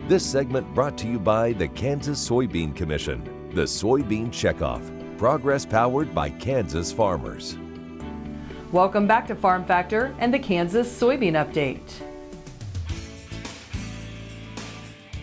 This segment brought to you by the Kansas Soybean Commission, the Soybean Checkoff, progress powered by Kansas farmers. Welcome back to Farm Factor and the Kansas Soybean Update.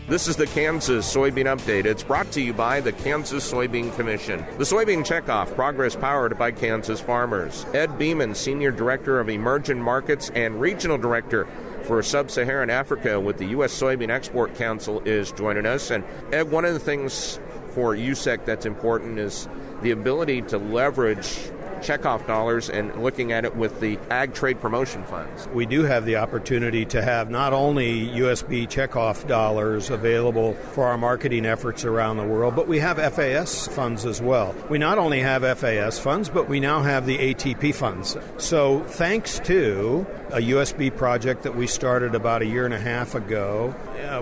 This is the Kansas Soybean Update. It's brought to you by the Kansas Soybean Commission. The Soybean Checkoff, progress powered by Kansas farmers. Ed Beaman, Senior Director of Emerging Markets and Regional Director for Sub-Saharan Africa with the US Soybean Export Council, is joining us. And Ed, one of the things for USSEC that's important is the ability to leverage checkoff dollars and looking at it with the Ag Trade Promotion Funds. We do have the opportunity to have not only USB checkoff dollars available for our marketing efforts around the world, but we have FAS funds as well. We not only have FAS funds, but we now have the ATP funds. So thanks to a USB project that we started about a year and a half ago,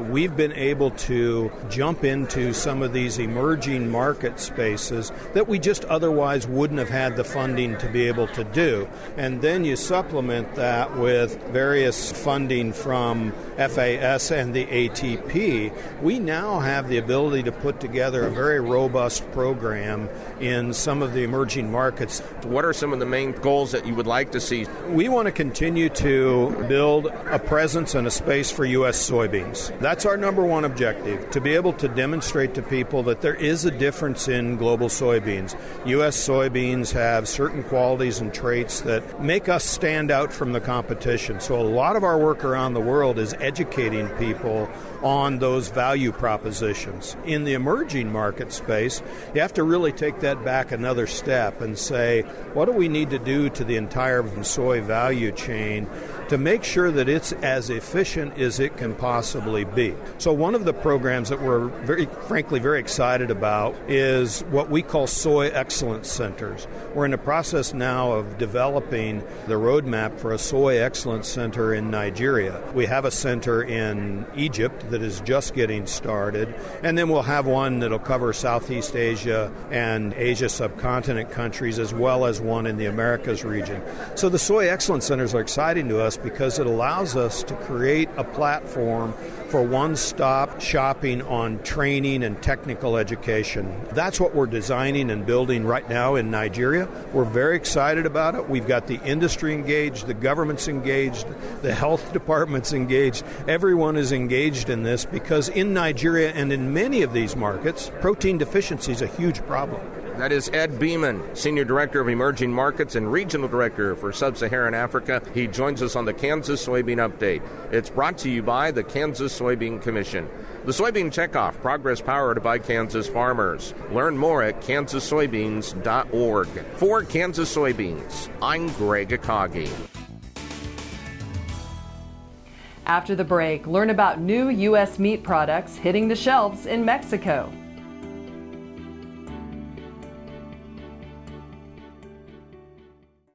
we've been able to jump into some of these emerging market spaces that we just otherwise wouldn't have had the funding to be able to do. And then you supplement that with various funding from FAS and the ATP. We now have the ability to put together a very robust program in some of the emerging markets. What are some of the main goals that you would like to see? We want to continue to build a presence and a space for US soybeans. That's our number one objective, to be able to demonstrate to people that there is a difference in global soybeans. US soybeans have certain qualities and traits that make us stand out from the competition. So a lot of our work around the world is educating people on those value propositions. In the emerging market space, you have to really take that back another step and say, what do we need to do to the entire soy value chain to make sure that it's as efficient as it can possibly be? So one of the programs that we're very excited about is what we call Soy Excellence Centers. We're in the process now of developing the roadmap for a Soy Excellence Center in Nigeria. We have a center in Egypt that is just getting started, and then we'll have one that'll cover Southeast Asia and Asia subcontinent countries, as well as one in the Americas region. So the Soy Excellence Centers are exciting to us because it allows us to create a platform for one-stop shopping on training and technical education. That's what we're designing and building right now in Nigeria. We're very excited about it. We've got the industry engaged, the government's engaged, the health department's engaged. Everyone is engaged in this because in Nigeria and in many of these markets, protein deficiency is a huge problem. That is Ed Beaman, Senior Director of Emerging Markets and Regional Director for Sub-Saharan Africa. He joins us on the Kansas Soybean Update. It's brought to you by the Kansas Soybean Commission. The Soybean Checkoff, progress powered by Kansas farmers. Learn more at kansassoybeans.org. For Kansas Soybeans, I'm Greg Akagi. After the break, learn about new U.S. meat products hitting the shelves in Mexico.